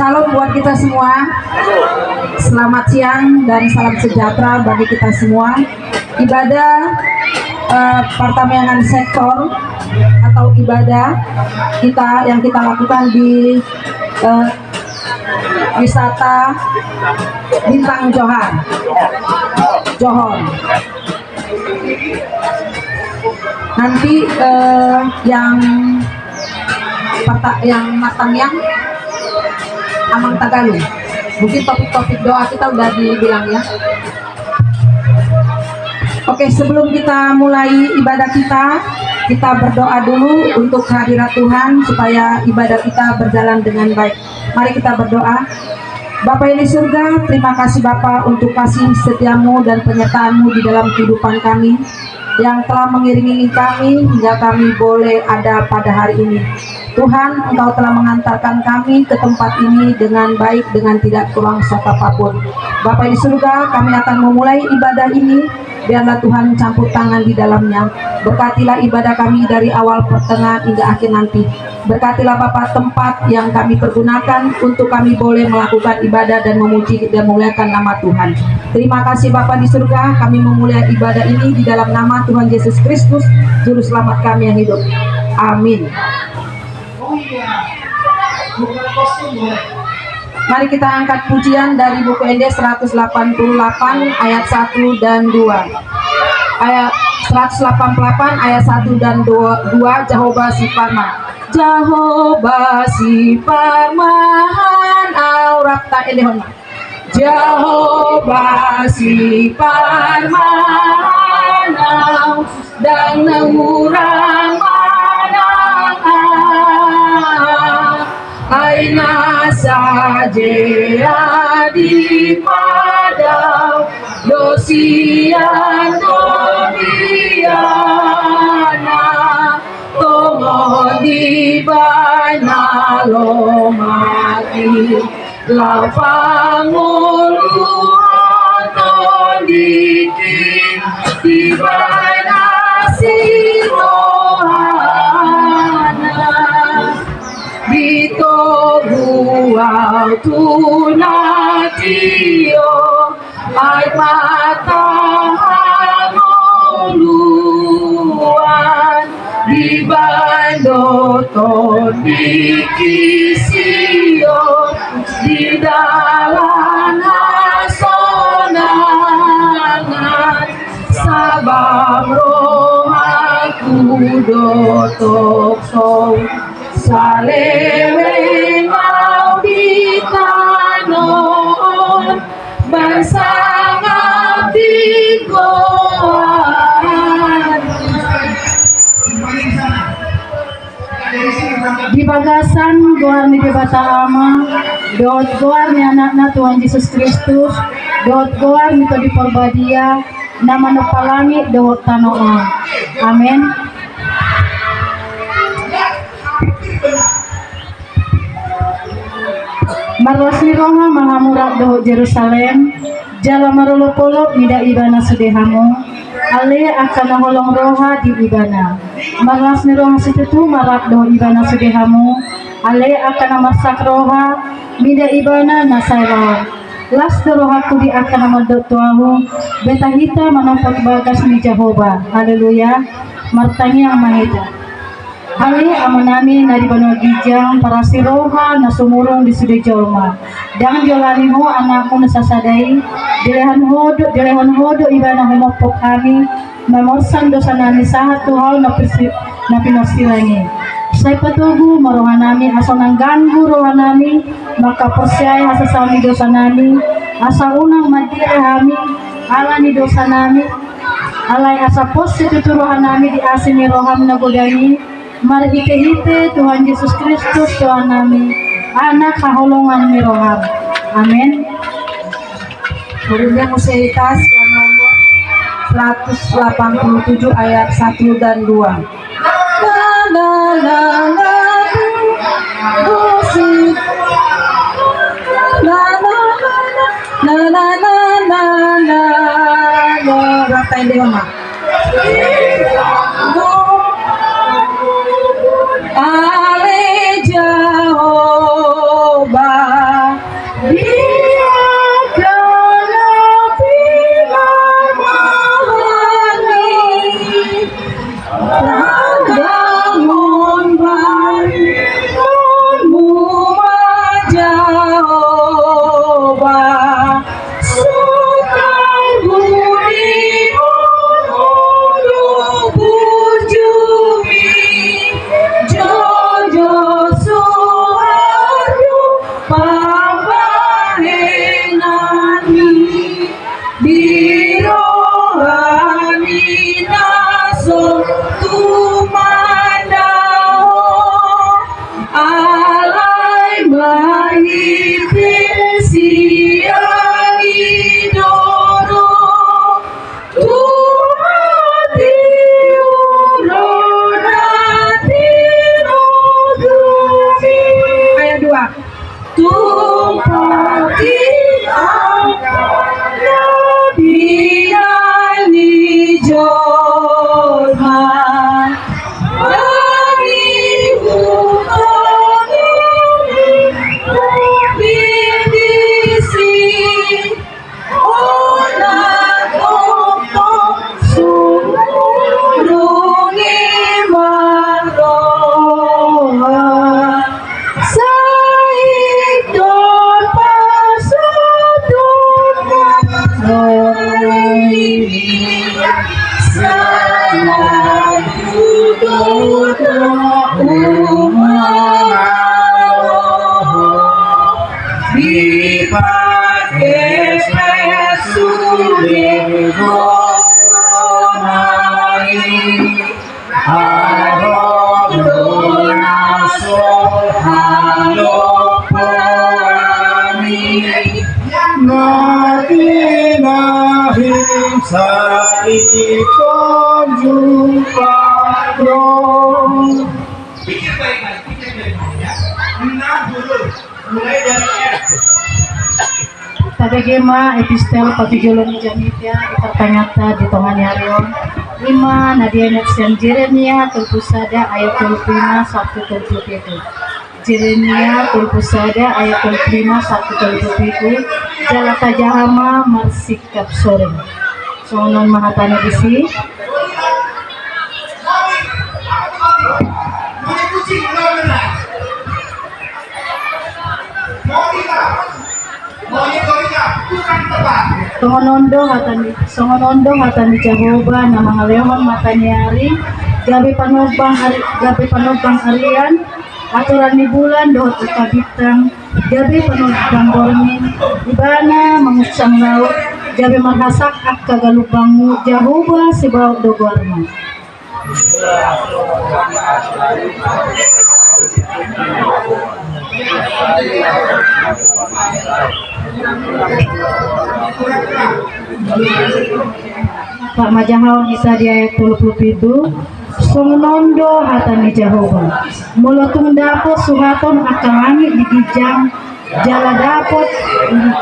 Salam buat kita semua. Selamat siang dan salam sejahtera bagi kita semua. Ibadah pertamiangan sektor atau ibadah kita yang kita lakukan di wisata Bintang Johor. Nanti yang matang yang Amang Tagalog. Mungkin topik-topik doa kita udah dibilang ya. Oke, sebelum kita mulai ibadah kita berdoa dulu untuk kehadirat Tuhan supaya ibadah kita berjalan dengan baik. Mari kita berdoa. Bapa yang di surga, terima kasih Bapa untuk kasih setiamu dan penyertaanmu di dalam kehidupan kami yang telah mengiringi kami hingga kami boleh ada pada hari ini. Tuhan, Engkau telah mengantarkan kami ke tempat ini dengan baik, dengan tidak kurang satu apapun. Bapa di surga, kami akan memulai ibadah ini. Biarlah Tuhan campur tangan di dalamnya. Berkatilah ibadah kami dari awal, pertengahan hingga akhir nanti. Berkatilah Bapa tempat yang kami pergunakan untuk kami boleh melakukan ibadah dan memuji dan memuliakan nama Tuhan. Terima kasih Bapa di surga, kami memulai ibadah ini di dalam nama Tuhan Yesus Kristus, Juru Selamat kami yang hidup. Amin. Mari kita angkat pujian dari buku ND 188 ayat 1 dan 2. Ayat 188 ayat 1 dan 2 Jehovah si Parman. Jehovah si Parman aurat ta elehon. Jehovah si Parman dan ngurang aina saja di padang dosian dodiana tomo di bana lomati lapangulu aton di bana sirohana Bito buah tunatio ay matahanguluan di bandoton di kisio di dalam nasonangan sabang rohaku dotok song Salewe mau di kanon bangsa ngabdi goan di bagasan goan di bebata ama dot goan ni anak-anak Tuhan Yesus Kristus dot goan itu di Porbadia nama nopalangit dohot tanoa amin. Marwasni roha mahamurat doho Jerusalem jala marolopolo mida ibana sudehamu ale akan holong roha di ibana marwasni roha situtu marat doho ibana sudehamu ale akan masak roha mida ibana nasaiwa las rohaku di akan amadot tuahu betahita manampak bagas ni Jehovah haleluya martani yang mahita Ali amanami nari bano gijang para siroha na sumurong di sudi jolma dan jolani ho anakku nasasadai dilehan hodo ibana humopok kami mamorsan dosa nami sahat tuhal na pinosilangi say patugu marohanami asa nang ganggu rohanami maka persyai asa sami dosa nami asa unang madire hami ala ni dosa nami alay asa pos situturohanami di asini roham na godani Mari hite Tuhan Yesus Kristus Tuhan nami anak kaholongan ni roham amin. Kemudian Musaitas yang nomor 187 ayat 1 dan 2 musik ratain dewa mak Ale Jehovah tumpah di binani jorma dari bukan bindisi onak ompong surungi maroha saidon pasudun ini saya duduk dipakai sulit mengenai Adonai Halo Pelangi Natinahim sa ikong jumpa dong. Tadagema epistel patujulon janitya itatangata di tonganyarion lima nadianet siang Jeremia tulpusada ayat 5 1 27 Jeremia tulpusada ayat 5 1 27 jalata jahama marsikap sore sonon mahatana disi songonondo hatan di Jehovah na mga leon matanyari gabi panobang arian aturan ni bulan dohot ikabitang gabi panobang bormin ibana mangusang laut gabi marhasak at kagalubang Jehovah sibaw dogwarma Pak Majahaw isa di ayat 27 Sungnondo hatan ni Jehovah Mulutong dapot suhaton akang langit di gijang Jala dapot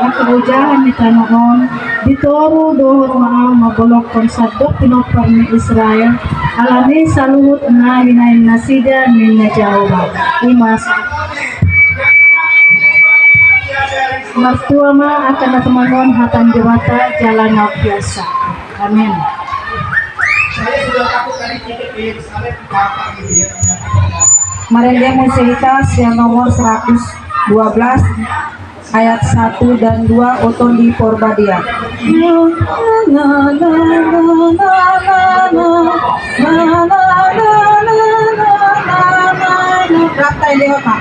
akabujahan ni tanoon Ditoro dohot maaw mabolok konsadok pinopar ni Israel Alami saluhut na hinayin nasida ni na Jehovah Imas Martua ma akan natemangon hatan jemata jalan biasa. Amin. Marendia Museitas yang nomor 112 ayat 1 dan 2 Oton di Porbadia. Raktai lewat Pak.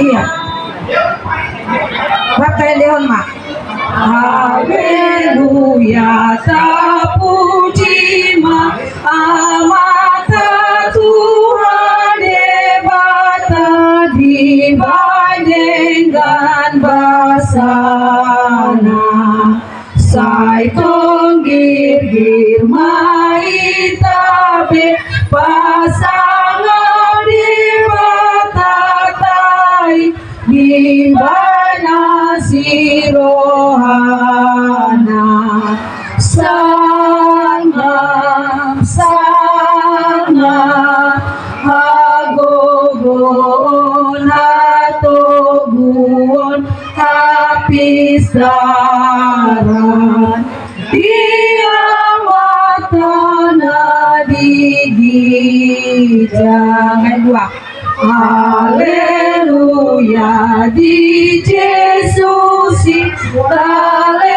Iya. Raktai lewat Mak. Haleluya terpuji ma amata Tuhan debata dibandingkan basana sai tonggir mai tabe pasangan dibatatai dibana sirohana sangam hagogon hatoguon hapisaran diawatana digijang dua Haleluya di Yesus Haleluya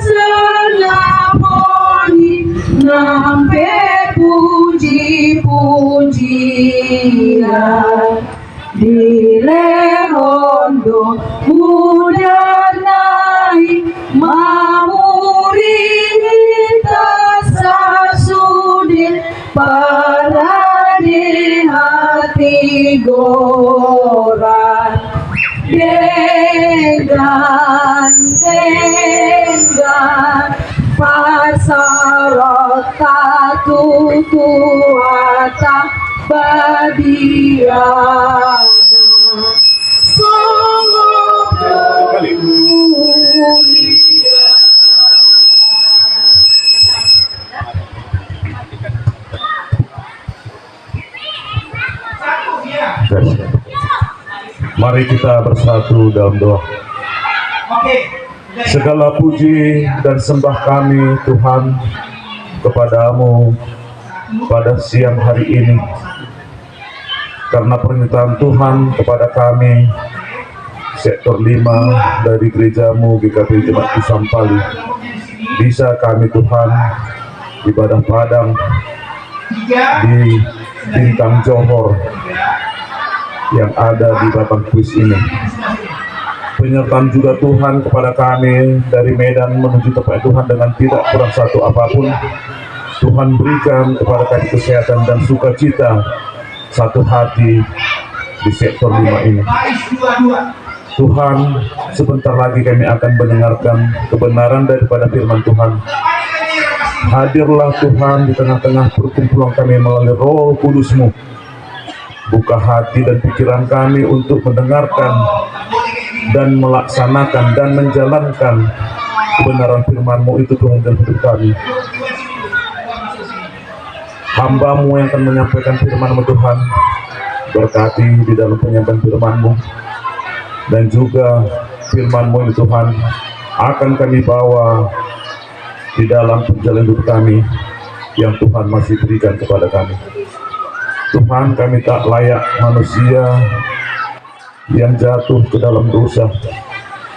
senamoni nampe puji-pujian di lehondo muda naik mamuri tasasudin para di hati goran dengan pasal barakatuh tuata badiana sungguh mulia. Mari kita bersatu dalam doa. Segala puji dan sembah kami Tuhan kepadamu pada siang hari ini, karena permintaan Tuhan kepada kami sektor 5 dari gerejamu GKP Jemaat Kusampali, bisa kami Tuhan ibadah padang di Bintang Johor yang ada di Batang Kuis ini. Penyertaan juga Tuhan kepada kami dari Medan menuju tempat Tuhan dengan tidak kurang satu apapun. Tuhan berikan kepada kami kesehatan dan sukacita satu hati di sektor 5 ini. Tuhan, sebentar lagi kami akan mendengarkan kebenaran daripada firman Tuhan. Hadirlah Tuhan di tengah-tengah perkumpulan kami melalui Roh Kudus-Mu. Buka hati dan pikiran kami untuk mendengarkan dan melaksanakan dan menjalankan kebenaran firman-Mu itu Tuhan dalam hidup kami. Hamba-Mu yang akan menyampaikan firman-Mu Tuhan, berkati di dalam penyampaian firman-Mu, dan juga firman-Mu ini Tuhan akan kami bawa di dalam perjalanan hidup kami yang Tuhan masih berikan kepada kami. Tuhan, kami tak layak manusia yang jatuh ke dalam dosa.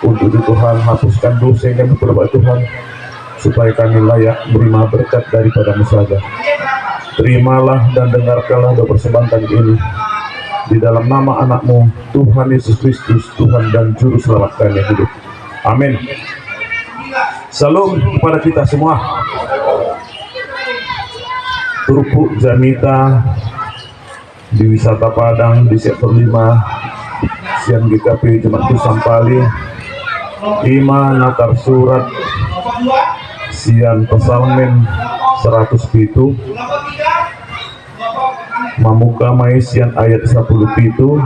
Untuk itu Tuhan, hapuskan dosa yang kami perbuat Tuhan, supaya kami layak menerima berkat daripada-Mu saja. Terimalah dan dengarkanlah doa persembahan kami ini di dalam nama anak-Mu Tuhan Yesus Kristus, Tuhan dan Juru Selamat kami yang hidup. Amin. Salam kepada kita semua. Turpu Janita di wisata Padang di sektor 5 Sian GKP Jemaat Kusampali, Ima Natar Surat Sian Pesalmen 107 Mamuka Mai Sian ayat 10 itu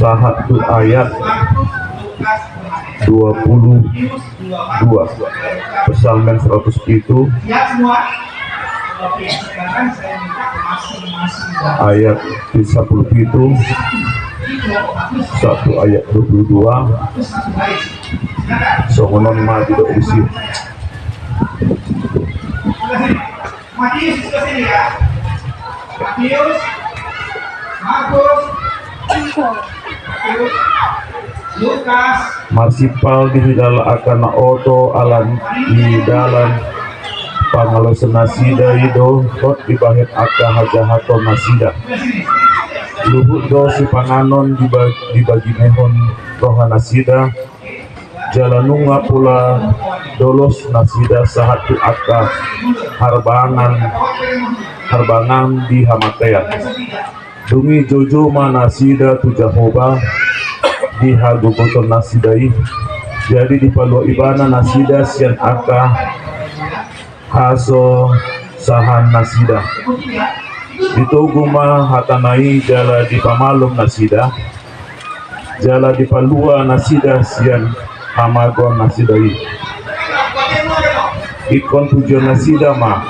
Sahatu ayat 22 Pesalmen 107 ayat 10 itu 1 ayat 22 songonon mati dok isi Matius ke sini ya. Matius, Markus, Lukas, Marsipal di dalam akan oto alam di dalam pangalo senasida ido hot dibahit aka hajahato nasida luhut do si panganon dibagi nehon roha nasida jalanunga pula dolos nasida sahatu aka harbangan di hamatean dungi jojo nasida tu Jehovah di hagogoton nasidai, jadi di palua ibana nasida sian aka haso sahan nasida ditoguma hatanai jala di pamalum nasida jala di palua nasida sian hamagon nasidai ikon tujuan nasida ma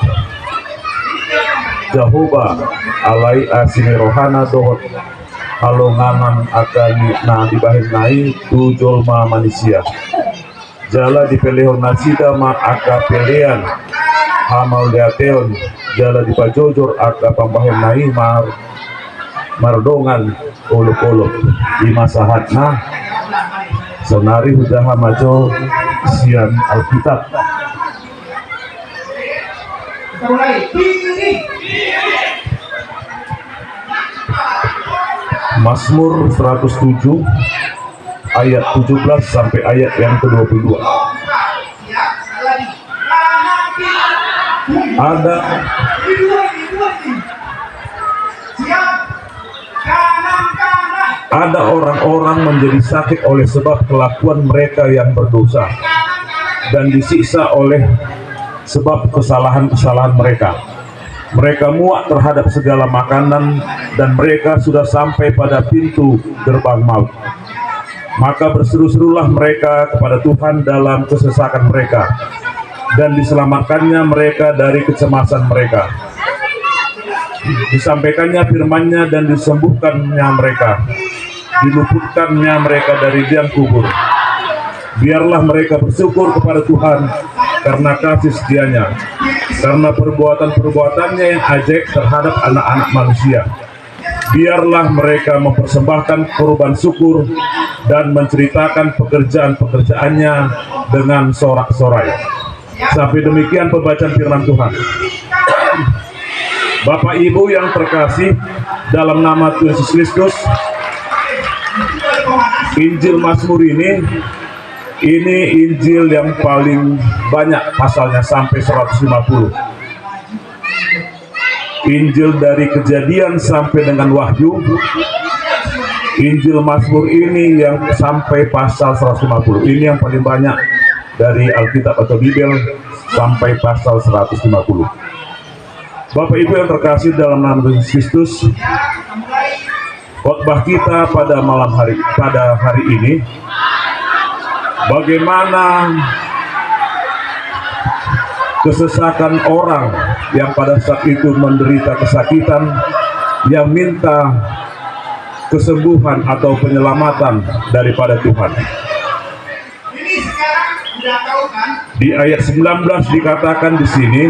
Jehovah alai asini rohana dohot halonganan akan na dibahin nai tujol ma manusia jala di pelehon nasida ma aka pelean hamal diateon jala di pajojor aka pambahin nai mardongan olo-olo di masahat na sonari hudaha majo sian Alkitab. Mazmur 107 ayat 17 sampai ayat yang ke-22. Ada orang-orang menjadi sakit oleh sebab kelakuan mereka yang berdosa. dan disiksa oleh sebab kesalahan-kesalahan mereka. Mereka muak terhadap segala makanan dan mereka sudah sampai pada pintu gerbang maut. Maka berseru-serulah mereka kepada Tuhan dalam kesesakan mereka, dan diselamatkannya mereka dari kecemasan mereka. Disampaikannya firman-Nya dan disembuhkannya mereka, diluputkannya mereka dari liang kubur. Biarlah mereka bersyukur kepada Tuhan karena kasih setia-Nya, karena perbuatan-perbuatannya yang ajaib terhadap anak-anak manusia. Biarlah mereka mempersembahkan korban syukur dan menceritakan pekerjaan-pekerjaannya dengan sorak-sorai. Sampai demikian pembacaan firman Tuhan. Bapak Ibu yang terkasih, dalam nama Tuhan Yesus Kristus, Injil Mazmur ini Injil yang paling banyak pasalnya, sampai 150. Injil dari Kejadian sampai dengan Wahyu, Injil Mazmur ini yang sampai pasal 150. Ini yang paling banyak dari Alkitab atau Bibel, sampai pasal 150. Bapak Ibu yang terkasih dalam nama Yesus Kristus, khotbah kita pada hari ini, bagaimana kesesakan orang yang pada saat itu menderita kesakitan, yang minta kesembuhan atau penyelamatan daripada Tuhan. Di ayat 19 dikatakan di sini,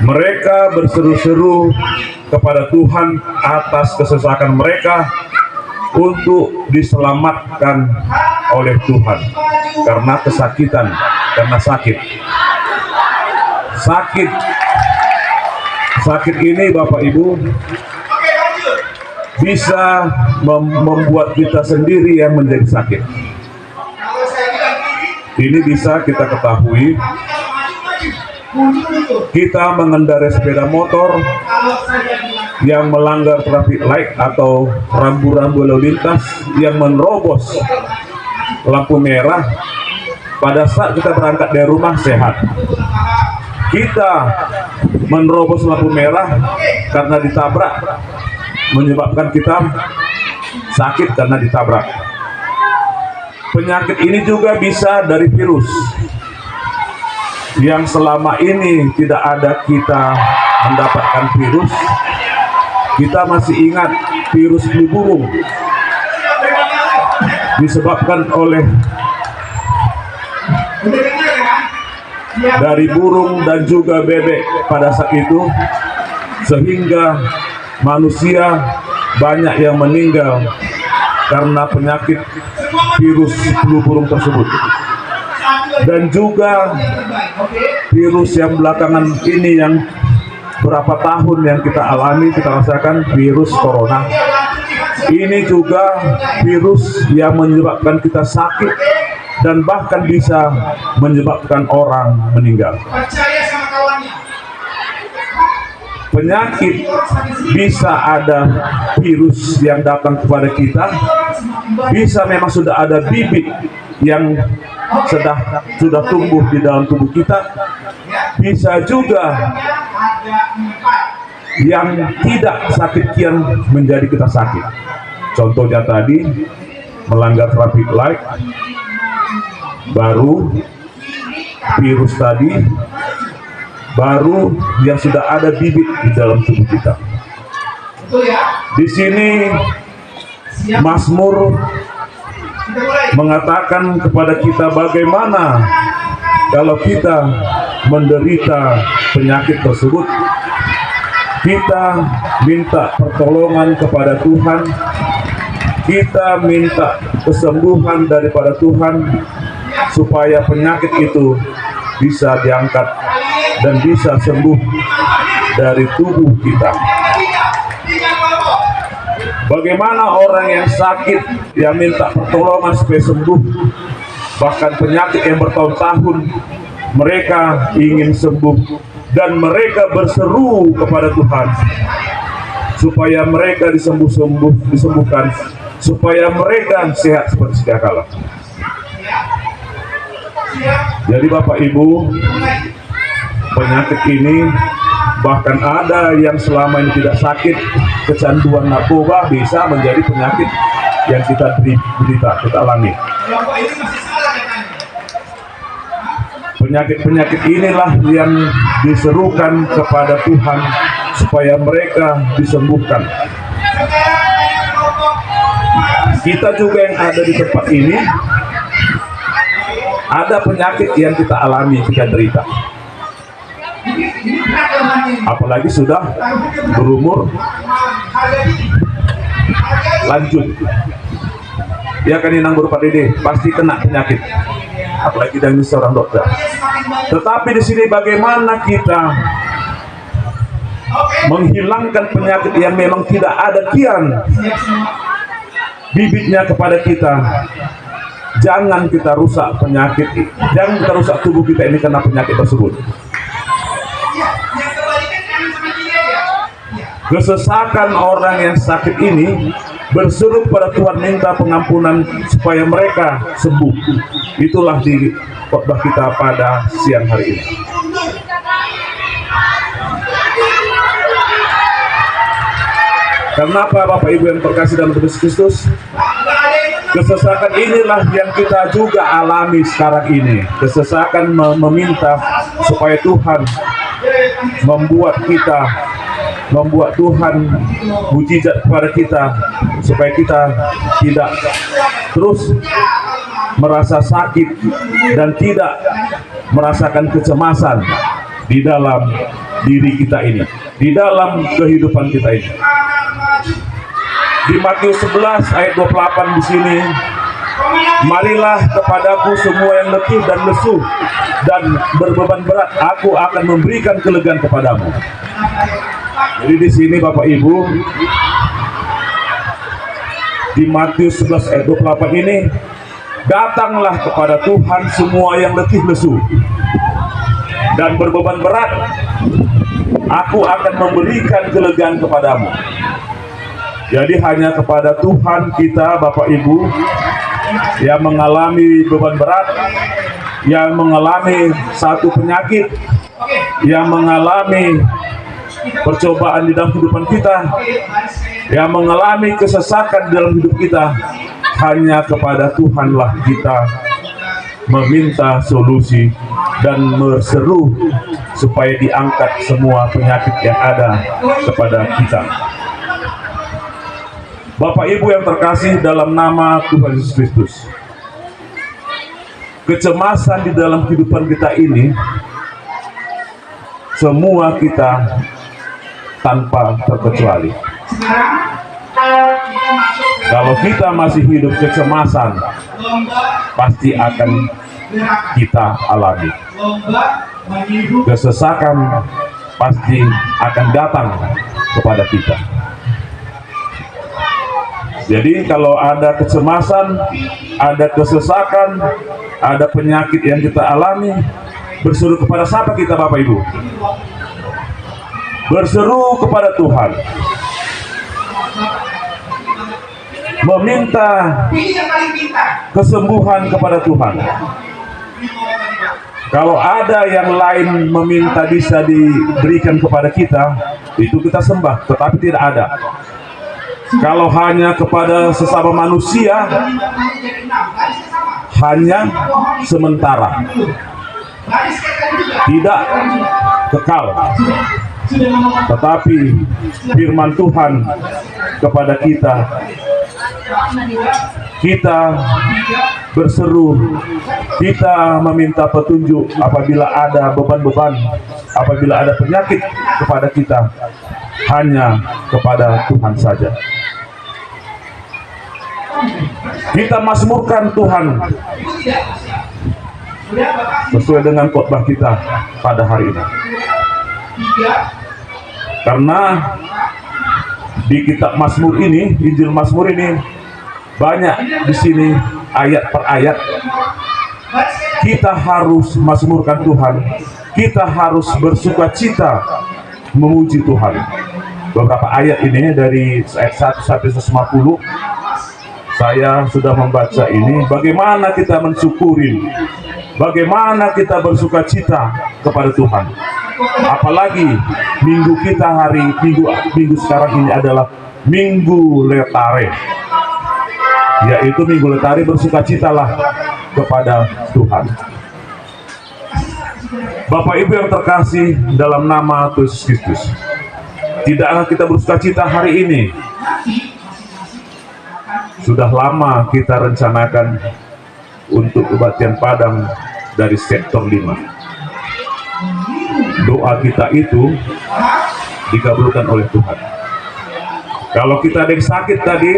mereka berseru-seru kepada Tuhan atas kesesakan mereka untuk diselamatkan oleh Tuhan karena kesakitan, karena sakit. Sakit ini Bapak Ibu bisa membuat kita sendiri yang menjadi sakit. Ini bisa kita ketahui. Kita mengendarai sepeda motor yang melanggar traffic light atau rambu-rambu lalu lintas, yang menerobos lampu merah. Pada saat kita berangkat dari rumah sehat, kita menerobos lampu merah karena ditabrak, menyebabkan kita sakit karena ditabrak. Penyakit ini juga bisa dari virus, yang selama ini tidak ada kita mendapatkan virus. Kita masih ingat virus flu burung, disebabkan oleh dari burung dan juga bebek pada saat itu, sehingga manusia banyak yang meninggal karena penyakit virus flu burung tersebut. Dan juga virus yang belakangan ini, yang berapa tahun yang kita alami, kita rasakan, virus corona. Ini juga virus yang menyebabkan kita sakit dan bahkan bisa menyebabkan orang meninggal. Penyakit bisa ada virus yang datang kepada kita, bisa memang sudah ada bibit yang sudah tumbuh di dalam tubuh kita, bisa juga yang tidak sakit kian menjadi kita sakit. Contohnya tadi melanggar traffic light, baru virus tadi, baru yang sudah ada bibit di dalam tubuh kita. Di sini Mazmur mengatakan kepada kita bagaimana kalau kita menderita penyakit tersebut. Kita minta pertolongan kepada Tuhan, kita minta kesembuhan daripada Tuhan, supaya penyakit itu bisa diangkat dan bisa sembuh dari tubuh kita. Bagaimana orang yang sakit, yang minta pertolongan supaya sembuh, bahkan penyakit yang bertahun-tahun, mereka ingin sembuh dan mereka berseru kepada Tuhan supaya mereka disembuhkan, supaya mereka sehat seperti sedia kala. Jadi Bapak Ibu, penyakit ini bahkan ada yang selama ini tidak sakit, kecanduan narkoba bisa menjadi penyakit yang kita kita alami. Penyakit-penyakit inilah yang diserukan kepada Tuhan supaya mereka disembuhkan. Kita juga yang ada di tempat ini, ada penyakit yang kita alami, kita derita. Apalagi sudah berumur lanjut. Ya kan inang berupa dede, pasti kena penyakit. Apalagi dari seorang dokter. Tetapi di sini bagaimana kita menghilangkan penyakit yang memang tidak ada kian bibitnya kepada kita. Jangan kita rusak penyakit, jangan kita rusak tubuh kita ini karena penyakit tersebut. Kesesakan orang yang sakit ini berseru pada Tuhan, minta pengampunan supaya mereka sembuh. Itulah di khotbah kita pada siang hari ini. Kenapa Bapak Ibu yang terkasih dalam Yesus Kristus? Kesesakan inilah yang kita juga alami sekarang ini. Kesesakan meminta supaya Tuhan membuat Tuhan mujizat kepada kita, supaya kita tidak terus merasa sakit dan tidak merasakan kecemasan di dalam diri kita ini, di dalam kehidupan kita ini. Di Matius 11 ayat 28 di sini, marilah kepadaku semua yang letih dan lesu dan berbeban berat, aku akan memberikan kelegaan kepadamu. Jadi di sini Bapak Ibu, di Matius 11 ayat 28 ini, datanglah kepada Tuhan semua yang letih lesu dan berbeban berat, aku akan memberikan kelegaan kepadamu. Jadi hanya kepada Tuhan kita Bapak Ibu yang mengalami beban berat, yang mengalami satu penyakit, yang mengalami percobaan di dalam kehidupan kita, yang mengalami kesesakan dalam hidup kita, hanya kepada Tuhanlah kita meminta solusi dan berseru supaya diangkat semua penyakit yang ada kepada kita. Bapak Ibu yang terkasih dalam nama Tuhan Yesus Kristus, kecemasan di dalam kehidupan kita ini, semua kita tanpa terkecuali. Kalau kita masih hidup kecemasan, pasti akan kita alami. Kesesakan pasti akan datang kepada kita. Jadi kalau ada kecemasan, ada kesesakan, ada penyakit yang kita alami, berseru kepada siapa kita Bapak Ibu? Berseru kepada Tuhan, meminta kesembuhan kepada Tuhan. Kalau ada yang lain meminta bisa diberikan kepada kita, itu kita sembah, tetapi tidak ada. Kalau hanya kepada sesama manusia, hanya sementara, tidak kekal. Tetapi firman Tuhan kepada kita, kita berseru, kita meminta petunjuk apabila ada beban-beban, apabila ada penyakit kepada kita, hanya kepada Tuhan saja. Kita mazmurkan Tuhan sesuai dengan khotbah kita pada hari ini. Karena di kitab Mazmur ini, Injil Mazmur ini, banyak di sini ayat per ayat. Kita harus mazmurkan Tuhan. Kita harus bersukacita memuji Tuhan. Beberapa ayat ini dari ayat 1 sampai 150. Saya sudah membaca ini, bagaimana kita mensyukuri bagaimana kita bersuka cita kepada Tuhan. Apalagi minggu kita minggu sekarang ini adalah Minggu Letare, yaitu Minggu Letare bersukacitalah kepada Tuhan. Bapak Ibu yang terkasih dalam nama Yesus Kristus, tidaklah kita bersukacita hari ini. Sudah lama kita rencanakan untuk kebaktian Padang dari sektor 5. Doa kita itu dikabulkan oleh Tuhan. Kalau kita ada yang sakit tadi,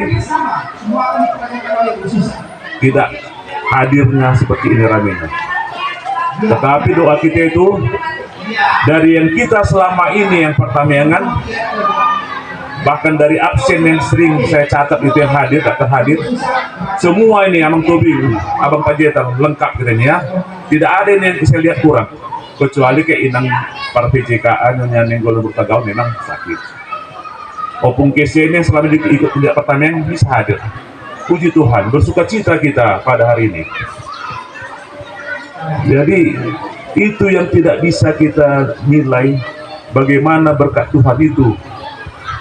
tidak hadirnya seperti ini ramenya. Tetapi doa kita itu dari yang kita selama ini yang pertamiangan, bahkan dari absen yang sering saya catat itu yang hadir, tak terhadir, semua ini Abang Tobing, Abang Pajetan lengkap katanya ya. Tidak ada yang saya lihat kurang, kecuali kayak inang para PJKA yang golong bertagau memang sakit. Opung kese ini selama ikut tidak pertanian bisa hadir. Puji Tuhan, bersuka cita kita pada hari ini. Jadi itu yang tidak bisa kita nilai, bagaimana berkat Tuhan itu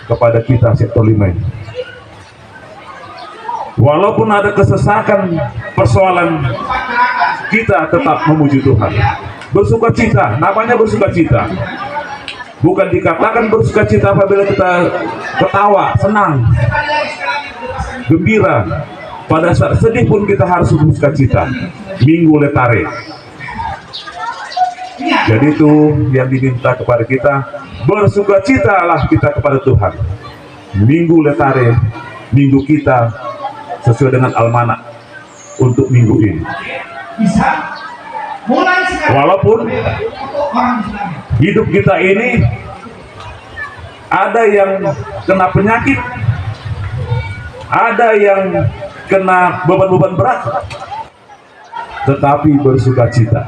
kepada kita sektor 5 ini. Walaupun ada kesesakan persoalan, kita tetap memuji Tuhan. Bersuka cita, namanya bersuka cita. Bukan dikatakan bersuka cita apabila kita ketawa, senang, gembira. Pada saat sedih pun kita harus bersuka cita. Minggu Letare. Jadi itu yang diminta kepada kita, bersuka citalah kita kepada Tuhan. Minggu Letare, minggu kita sesuai dengan almanak untuk minggu ini. Walaupun hidup kita ini ada yang kena penyakit, ada yang kena beban-beban berat, tetapi bersuka cita.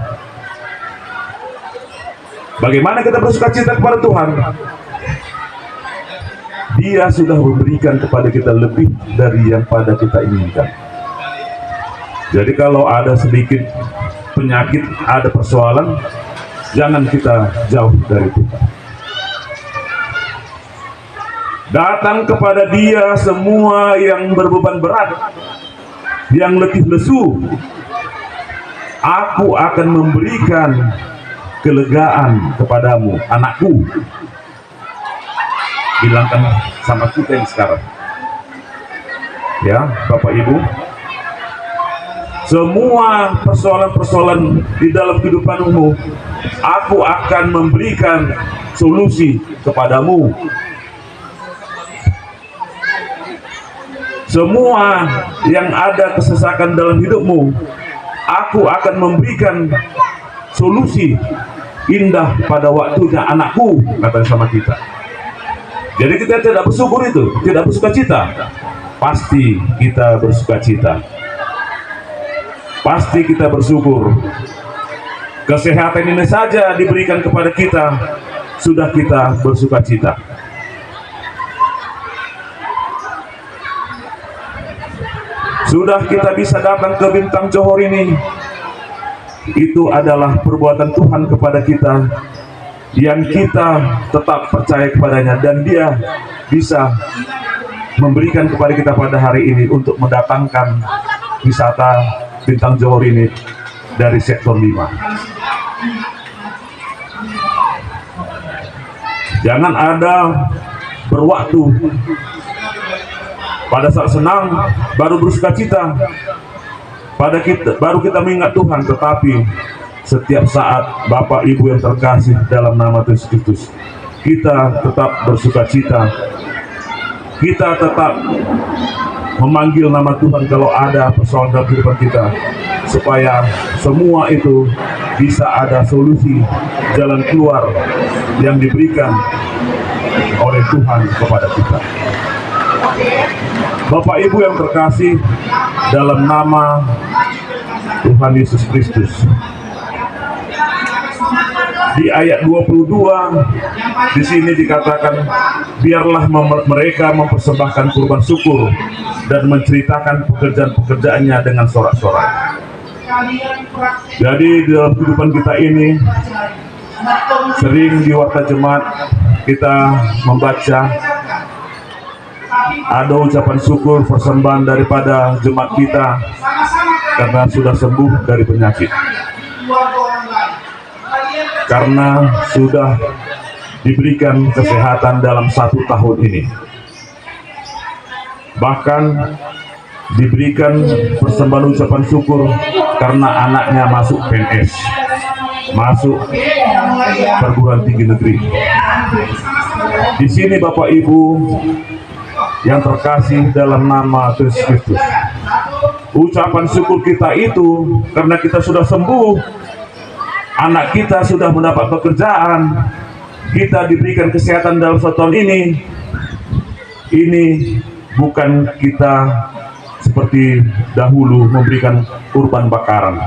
Bagaimana kita bersuka cita kepada Tuhan? Dia sudah memberikan kepada kita lebih dari yang pada kita inginkan. Jadi kalau ada sedikit penyakit, ada persoalan, jangan kita jauh dari Tuhan. Datang kepada Dia semua yang berbeban berat, yang letih lesu. Aku akan memberikan kelegaan kepadamu, anakku. Bilangkan sama kita yang sekarang. Ya, Bapak Ibu. Semua persoalan-persoalan di dalam kehidupanmu, aku akan memberikan solusi kepadamu. Semua yang ada kesesakan dalam hidupmu, aku akan memberikan solusi indah pada waktunya, anakku, kata sama kita. Jadi kita tidak bersyukur itu, tidak bersuka cita. Pasti kita bersuka cita. Pasti kita bersyukur. Kesehatan ini saja diberikan kepada kita, sudah kita bersuka cita. Sudah kita bisa datang ke Bintang Johor ini, itu adalah perbuatan Tuhan kepada kita, yang kita tetap percaya kepadanya, dan Dia bisa memberikan kepada kita pada hari ini untuk mendatangkan wisata Bintang Johor ini dari sektor 5. Jangan ada berwaktu pada saat senang baru bersuka cita, baru kita mengingat Tuhan, tetapi setiap saat Bapak Ibu yang terkasih dalam nama Yesus Kristus, kita tetap bersuka cita. Kita tetap memanggil nama Tuhan kalau ada persoalan dalam kehidupan kita, supaya semua itu bisa ada solusi, jalan keluar yang diberikan oleh Tuhan kepada kita. Bapak Ibu yang terkasih dalam nama Tuhan Yesus Kristus, di ayat 22 di sini dikatakan, biarlah mereka mempersembahkan kurban syukur dan menceritakan pekerjaan-pekerjaannya dengan sorak-sorai. Jadi di dalam kehidupan kita ini sering di warta jemaat kita membaca ada ucapan syukur persembahan daripada jemaat kita karena sudah sembuh dari penyakit, karena sudah diberikan kesehatan dalam 1 tahun ini, bahkan diberikan persembahan ucapan syukur karena anaknya masuk PNS, masuk perguruan tinggi negeri. Di sini Bapak Ibu yang terkasih dalam nama Yesus Kristus, ucapan syukur kita itu karena kita sudah sembuh, anak kita sudah mendapat pekerjaan, kita diberikan kesehatan dalam 1 tahun ini. Ini bukan kita seperti dahulu memberikan kurban bakaran,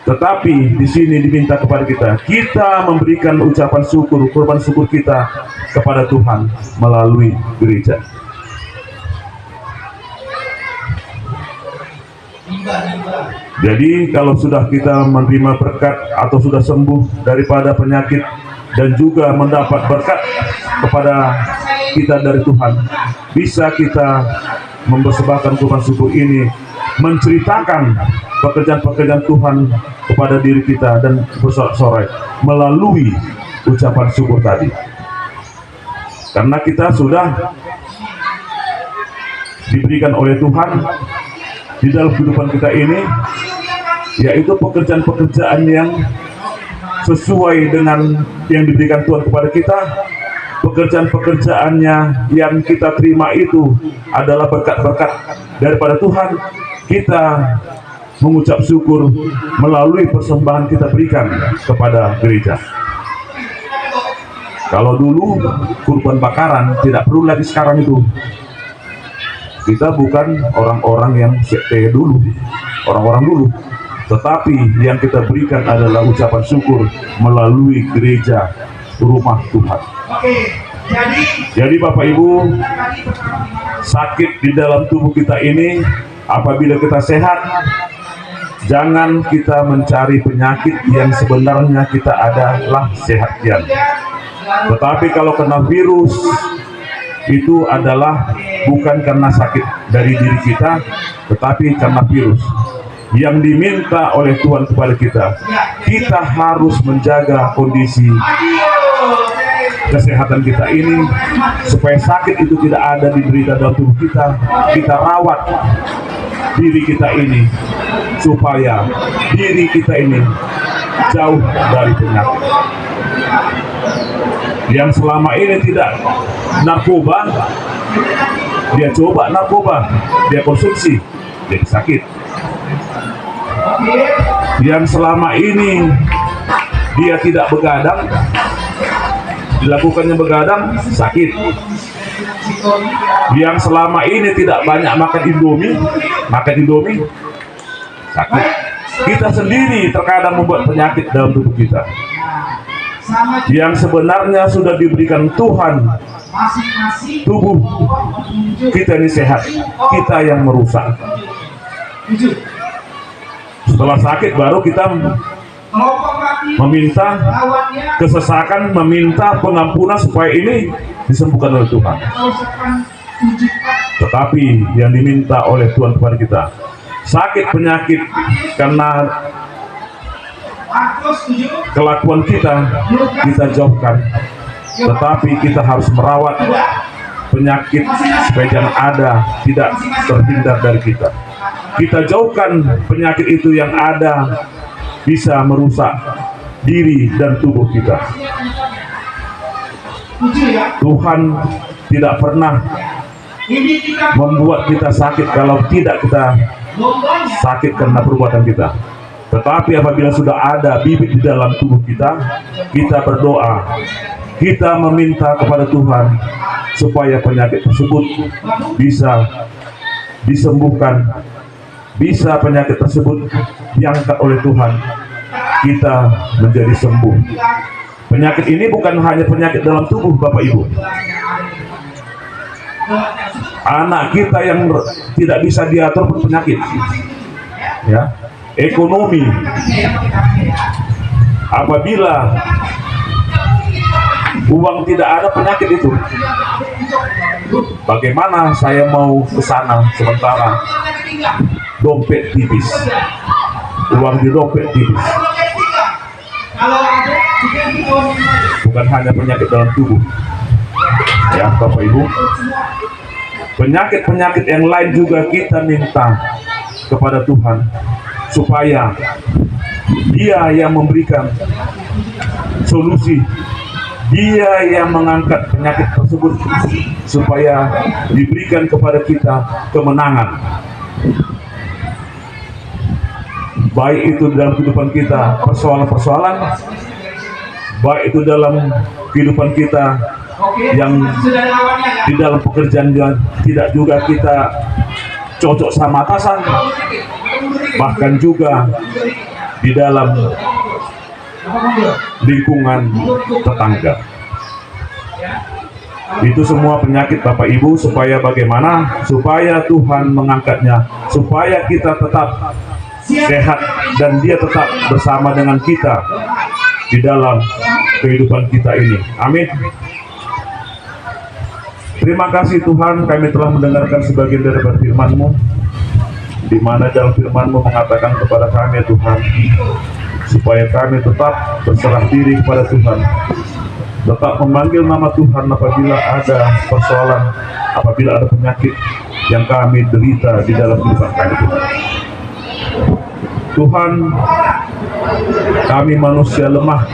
tetapi di sini diminta kepada kita memberikan ucapan syukur, kurban syukur kita kepada Tuhan melalui gereja. Jadi kalau sudah kita menerima berkat atau sudah sembuh daripada penyakit dan juga mendapat berkat kepada kita dari Tuhan, bisa kita mempersembahkan kurban syukur ini, menceritakan pekerjaan-pekerjaan Tuhan kepada diri kita dan bersorak-sorai melalui ucapan syukur tadi. Karena kita sudah diberikan oleh Tuhan di dalam kehidupan kita ini, yaitu pekerjaan-pekerjaan yang sesuai dengan yang diberikan Tuhan kepada kita. Pekerjaan-pekerjaannya yang kita terima itu adalah berkat-berkat daripada Tuhan. Kita mengucap syukur melalui persembahan kita berikan kepada gereja. Kalau dulu kurban bakaran tidak perlu lagi sekarang itu. Kita bukan orang-orang yang sekte dulu, orang-orang dulu, tetapi yang kita berikan adalah ucapan syukur melalui gereja rumah Tuhan. Jadi Bapak Ibu, sakit di dalam tubuh kita ini, apabila kita sehat, jangan kita mencari penyakit yang sebenarnya kita adalah sehatnya. Tetapi kalau kena virus, itu adalah bukan karena sakit dari diri kita, tetapi karena virus. Yang diminta oleh Tuhan kepada kita harus menjaga kondisi kesehatan kita ini supaya sakit itu tidak ada di dalam tubuh kita. Kita rawat diri kita ini supaya diri kita ini jauh dari penyakit. Yang selama ini tidak narkoba, dia coba narkoba, dia konsumsi, dia sakit. Yang selama ini dia tidak begadang, dilakukannya begadang, sakit. Yang selama ini tidak banyak makan indomie, sakit. Kita sendiri terkadang membuat penyakit dalam tubuh kita. Yang sebenarnya sudah diberikan Tuhan, tubuh kita ini sehat, kita yang merusak. Setelah sakit baru kita meminta kesesakan, meminta pengampunan supaya ini disembuhkan oleh Tuhan. Tetapi yang diminta oleh Tuhan kepada kita, sakit penyakit karena kelakuan kita jauhkan. Tetapi kita harus merawat penyakit supaya jangan ada, tidak terhindar dari kita. Kita jauhkan penyakit itu yang ada bisa merusak diri dan tubuh kita. Tuhan tidak pernah membuat kita sakit kalau tidak kita sakit karena perbuatan kita. Tetapi apabila sudah ada bibit di dalam tubuh kita, kita berdoa, kita meminta kepada Tuhan supaya penyakit tersebut bisa disembuhkan, bisa penyakit tersebut diangkat oleh Tuhan, kita menjadi sembuh. Penyakit ini bukan hanya penyakit dalam tubuh Bapak Ibu. Anak kita yang tidak bisa diatur pun penyakit, ya. ekonomi. Apabila uang tidak ada, penyakit itu. Bagaimana saya mau ke sana sementara dompet tipis, uang di dompet tipis. Bukan hanya penyakit dalam tubuh, ya Bapak Ibu, penyakit-penyakit yang lain juga kita minta kepada Tuhan supaya Dia yang memberikan solusi, Dia yang mengangkat penyakit tersebut supaya diberikan kepada kita kemenangan, baik itu dalam kehidupan kita persoalan-persoalan, baik itu dalam kehidupan kita yang di dalam pekerjaan tidak juga kita cocok sama atasan, bahkan juga di dalam lingkungan tetangga. Itu semua penyakit Bapak Ibu, supaya bagaimana? Supaya Tuhan mengangkatnya, supaya kita tetap sehat dan Dia tetap bersama dengan kita di dalam kehidupan kita ini. Amin. Terima kasih Tuhan, kami telah mendengarkan sebagian dari firman-Mu, di mana dalam firman-Mu mengatakan kepada kami Tuhan, supaya kami tetap berserah diri kepada Tuhan, tetap memanggil nama Tuhan apabila ada persoalan, apabila ada penyakit yang kami derita di dalam kehidupan kami Tuhan. Tuhan, kami manusia lemah,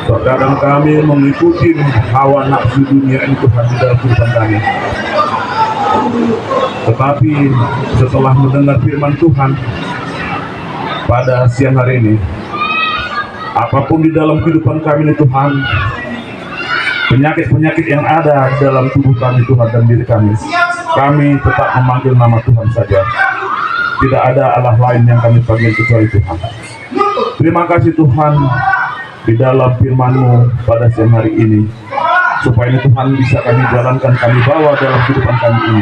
terkadang kami mengikuti hawa nafsu dunia ini Tuhan di dalam kehidupan kami. Tetapi setelah mendengar firman Tuhan pada siang hari ini, apapun di dalam kehidupan kami ini Tuhan, penyakit-penyakit yang ada di dalam tubuh kami Tuhan dan diri kami tetap memanggil nama Tuhan saja. Tidak ada Allah lain yang kami panggil kecuali Tuhan. Terima kasih Tuhan di dalam firman-Mu pada siang hari ini, supaya ini Tuhan bisa kami jalankan, kami bawa dalam kehidupan kami ini.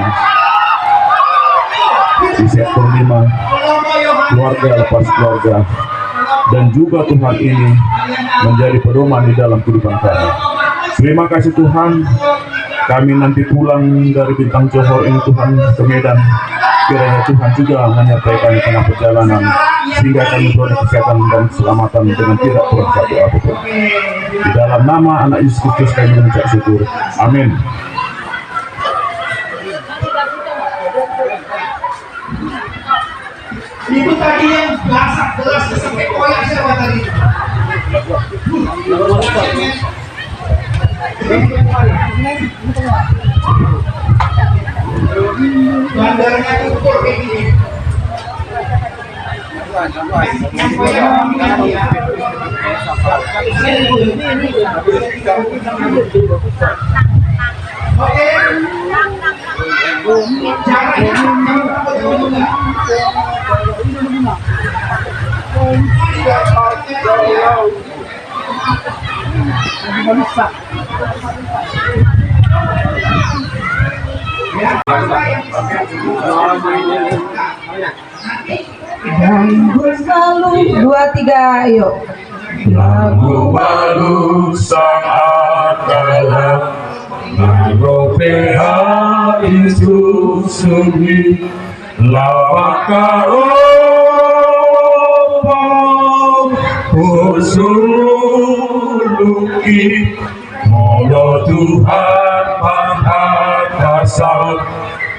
Di sektor 5, keluarga lepas keluarga, dan juga Tuhan ini menjadi pedoman di dalam kehidupan kami. Terima kasih Tuhan, kami nanti pulang dari Bintang Johor ini Tuhan ke Medan, kiranya Tuhan juga menyertai kami tengah perjalanan, sehingga kami beroleh kesehatan dan keselamatan dengan tidak kurang satu apapun. Di dalam nama Anak Yesus Kristus kami mengucap syukur. Amin. Itu tadi yang gelas sampai koyak siapa tadi? Bandarnya ukur kayak gini. Oke. Lalu 2, 3, ayo. Lagu baru sang adalah Naropeha Isusuni Lapakaropa Usuluki Modo Tuhan Pangkatasan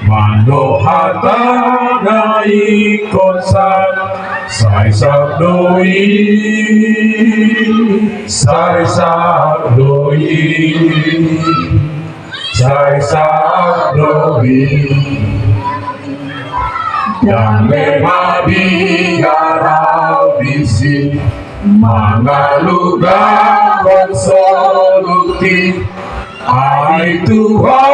Mando Hatanai Konsan Sai Sabdoi Sai Sabdoi Damai Mabigarau Bisi Mangaluga Konsoluti Hai Tuhan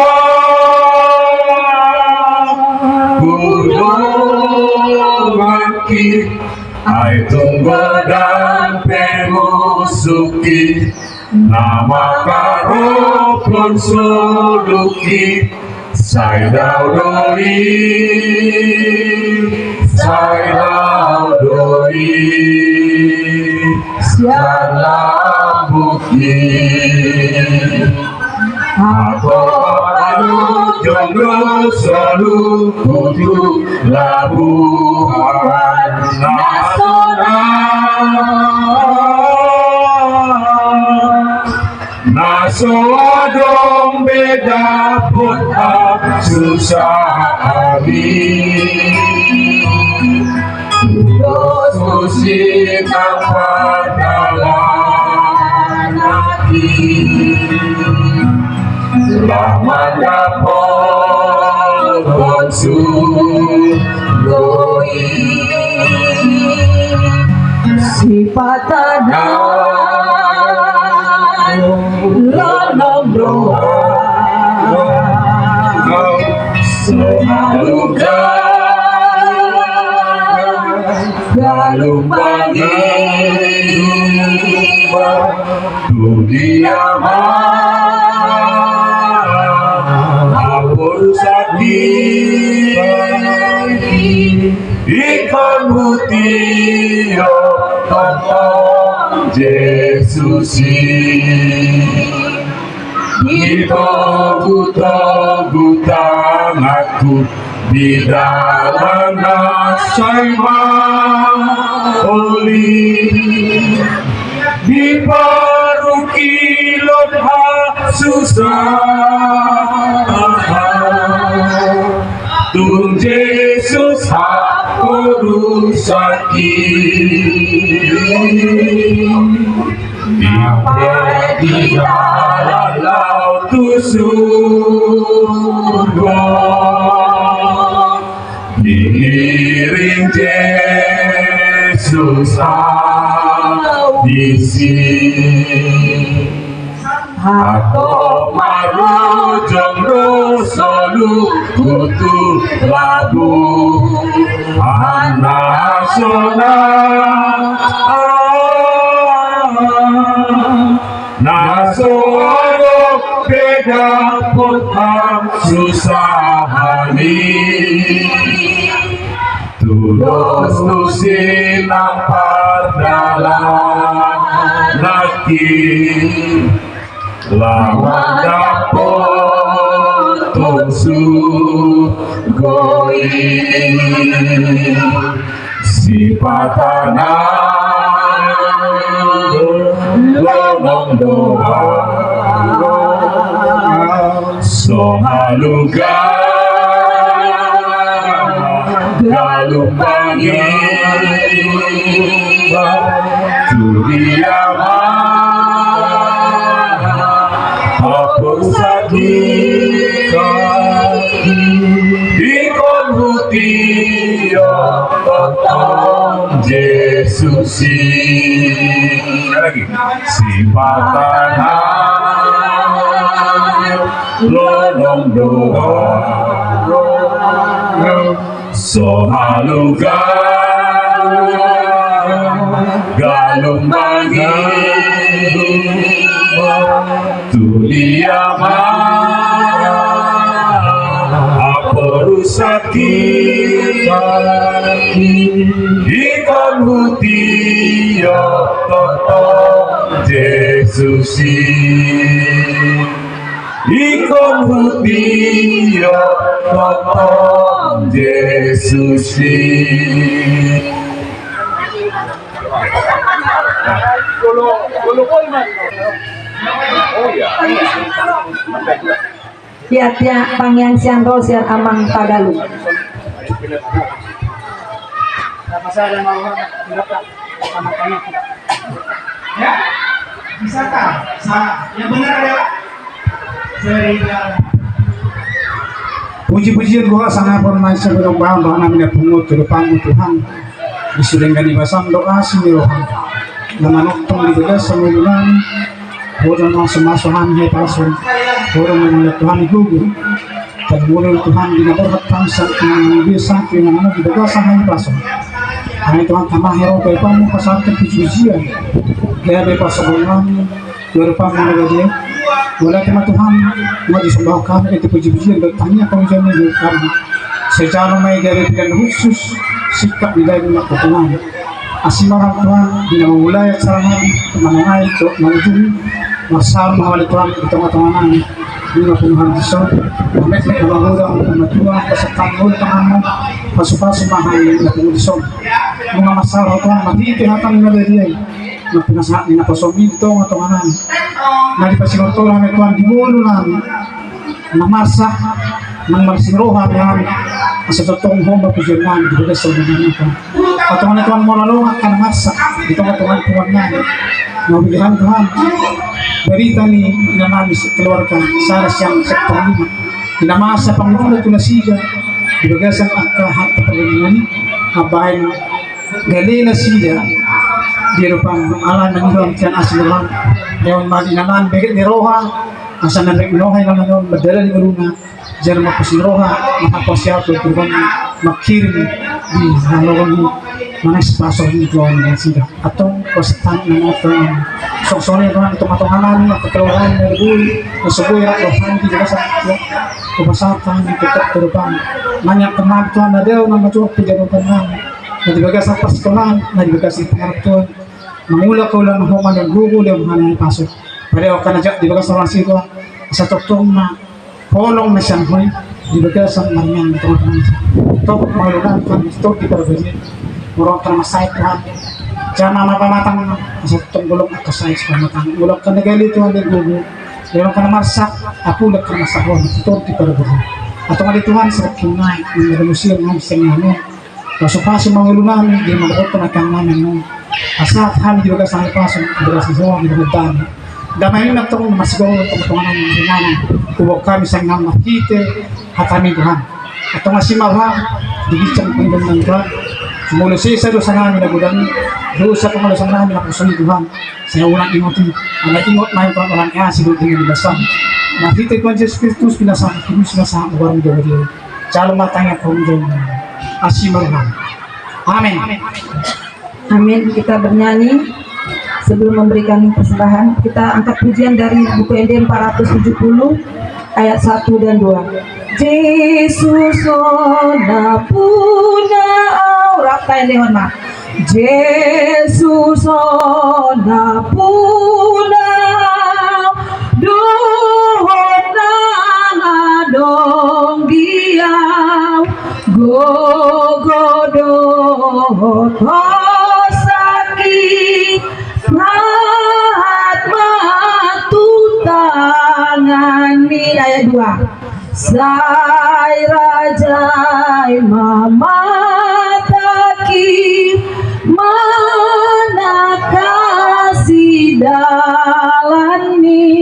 Gudumaki Hai Tunggu dan Pemusuki Nama Karo Konsoluki Sai Daudoi sai lao doi sialah bukti aku baru jomblo selalu butuh labuhan Nasodong beda pun susah habis terus musik apa dalam hati selamat dapat konsumsi sifat tanah lanang doa selalu galung bagi dunia hapus sakit ikan mutio tentang Yesus Ditogut-togutan aku di dalam nasaiman oli diparuki lotha susah Tuhan Yesus aku sakit di dalam laut surga diiring Yesus di sini aku maru jomblo selalu butuh lagu anak Nasoro beda potam susah hari tulus tusin nampar dalam laki lawan dapot tunsu goi sifat tanah lomong doa sohaluga galung bangi dunia hapus sakit ikon mutio tentang Yesus lagi sifat tanah lolong doa sohaluga galung bangi dunia apa rusaki ikan mutio tentang Yesus ikan mutio tentang Yesus tiap-tiap pangyang siang rosiar amang padalu Ya, bisakah? Yang benar adalah sehingga puji-pujian gua sangat bermaisha berubah bahwa namanya pungut ke depan Tuhan disulingkan ibasam doa simirohan nama nokton di begas sembilan orang yang semasuhan hepasun orang yang Tuhan gugur dan mulai Tuhan dinaborhat bangsa yang bisa yang mana di begas sama hepasun hanya Tuhan tambah hero kepamu pasarkan puji-pujian dia bebas sebelum berupa mana dia boleh tema Tuhan mau disembahkan itu puji-pujian bertanya pengujian itu karena secara mai dari pilihan khusus sikap nila yung nakutunan. Asimarang Tuhan, binamulay at sarangan, manangay, maujumi, masal, mahawali Tuhan, itong atanganan, yung napunuhan Diyos, mamit na kabangudang, matuwa, pasatangol, tangan mo, pasupaso mahal, yung napunuhan Diyos. Mga masaraw Tuhan, matitihatan na dahil, na pinasahat ni napasomi, itong atanganan, nalipasinurtulan ni Tuhan, dimulunan, namasak, ng magsiruhan yan, sa totoong hong mapusyonan, dito sa mga nito. Patungan na Tuhan mo lalungan ka na masak, dito patungan Tuhan yan, mabilihan Tuhan, berita ni inamami sa keluarga, sana siyang sektor lima, inamasa Panginoon ito na siya, ibagasan ang kahat na Panginoon, mabahay ng galila siya, dito pang alam ng Tuhan, siyan asiluhan, ngayon mag-inaman, begit ni Roha, asa na nag-inohay naman noon, madala ni Maruna, diyan mapasiroha, makapasyato, kurban makirim di halawan mo, mga espaso ni Tuhan ng sila. Atong pastan ng atong soksone Tuhan, itong atonganan, at ng lagoy, nasugoy at Tuhan, di ba sa kubasatan, itutok, kurban, manyak kamag Tuhan, na daw ng matuwag, pijanutan lang, nadibagas ang pastolan, nadibagas ang pangarap Tuhan, mangulak ko lang ng human ng gugo, yung mga pasok. Pareho ka na dyan, dibagas ang rasi Tuhan, sa toktong na polong na siyang hoy, dibagas ang mariyang Tuhan. Ito, mga lunan, Tuhan, ito, di parabili. Murang ka na masayit Tuhan. Diyan na mapamatang sa tunggulong at kasayit sa pamatang. Ulap ka na gali Tuhan ng gugo. Meron ka na marsak, apulat ka na masahon. Ito, di parabili. At ang Tuhan, sa kinay, ng remusyon ng siyang ano. Paso-paso mga lunan, di makakot na kang namin mo. Asat, hami dibagas ang paso, dibagas ang suwang, dibagas damay na itong masigaw ng pagkatungan ng ringanan. Kubok kami sa nga makite at kami Tuhan. At ang asimarang, digit sa pangdong ng Tuhan. Sumulo siya sa doon sa namin na budan. Doon sa pangalo sa namin na puso ni Tuhan. Sa unang ingotin. Ang nag-ingot na yung pangkalang kaya siguro tingin nabasang. Makite ko ang Jesus Christus, pinasang, pinasang, ubarang gawin. Salo matang at pangdong asimarang. Amen. Amin. Kita bernyanyi. Sebelum memberikan persembahan, kita angkat pujian dari buku ND 470 ayat 1 dan 2. Yesus ona puna aurat kain lehon ma. Yesus ona puna dohon adong diam gogodot ayat 2. Sai rajai mamataki mana kasih dalani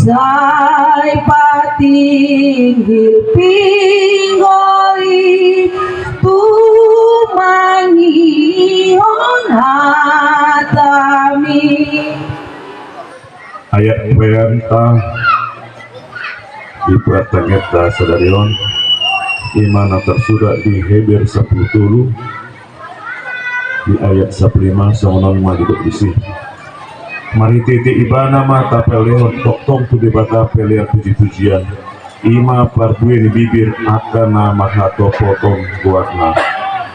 sai patinggil pinggoli tumangi on hatami. Ayat perintah di Pratanyata Sadarion dimana tersurat di Heber 10 di ayat 15 sama 5 duduk di sini. Mari titik ibana mata peleon toktong tu debata peleon puji-pujian ima pardue di bibir akana mahato potong buatna.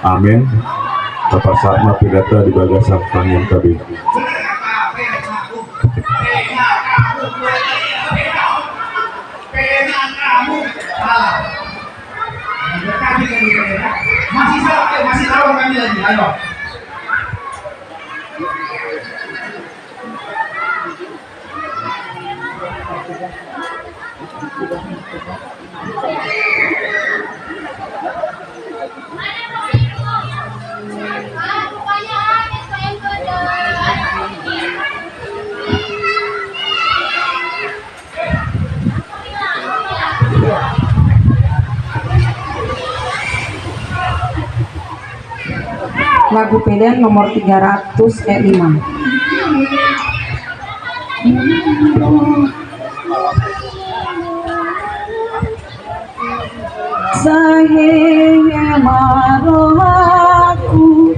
Amin. Tapasak ma pidata di bagasan tangan kabeh. Masih tahu kami lagi, ayo. Lagu pilihan nomor 300 ayat 5. Saya marohaku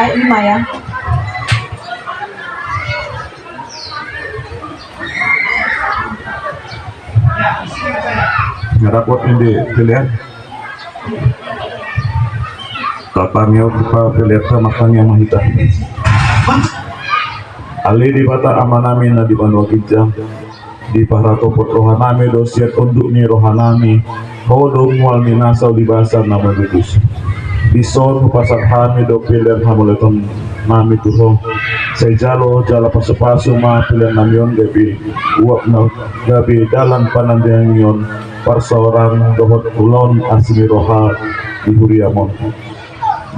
ayat 5 ya. Ngarapot hindi pilihan. Tatangyaw kita pilihan sa makanya mahita. Ali di bata ama namin na di banwagidya. Di paratopot rohanami dosiat unduk ni rohanami. Hodong mual minasaw di basar na mabidus. Bison pasarhami do pilihan hamuleton nami tuho. Sa jalo jala paso-paso mga pilihan namin gabi. Uwap na gabi dalan panandihan yon. Parsaorang dohot ulon asmi roha di huriamon.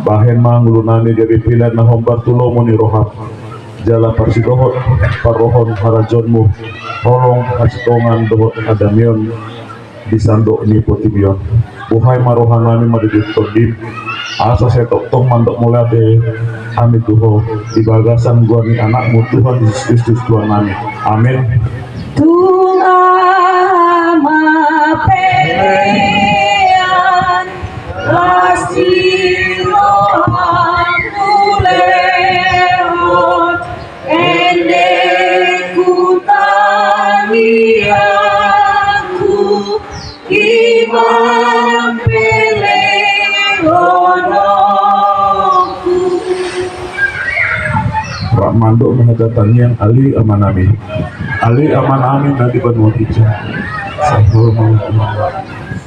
Bahen mangulunani gabi pilihan na hombar tulomo ni roha. Jala parsidohot parohon harajonmu. Holong asitongan dohot adamion. Disandok ni potibion. Buhay marohan nami madiditodim. Asa saya tong mandok mulate amin tuho di bagasan gua ni anakmu Tuhan Yesus Kristus Tuhan nami. Amin. Tung ama pelean lasih rohamu lewat ende ku tani aku imam Pak Mandok menghadatannya Ali Amanami. Ali Amanami nanti bermuatija.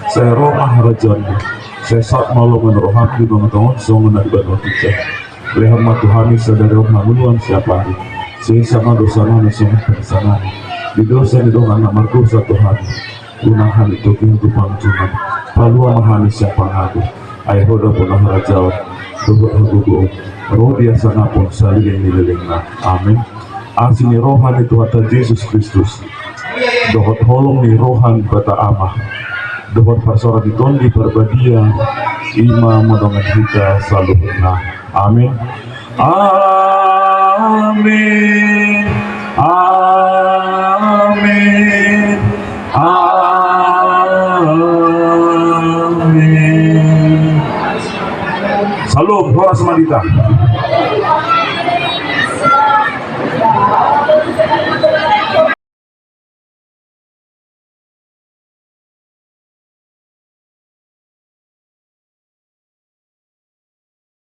Saya Roma Harajan. Saya saat malu meneroham di bangun songan nanti bermuatija. Lihat matuhani sadari mahmuluan siapa hari. Saya sama dosana nasional bersana. Di dosa di doa anak markusa Tuhan. Gunakan itu pintu pangcuman. Palua mahani siapa hari. Ayah hoda punah harajawan. Tubuh roh biasa pun saling nililingna. Amin. Asini rohan itu kata Yesus Kristus. Dohot holong ni rohan kata amah. Dohot parsora ditondi perbadia. Ima modongan kita selalu benar. Amin. Amin. Amin. Amin. Salam, horas madita.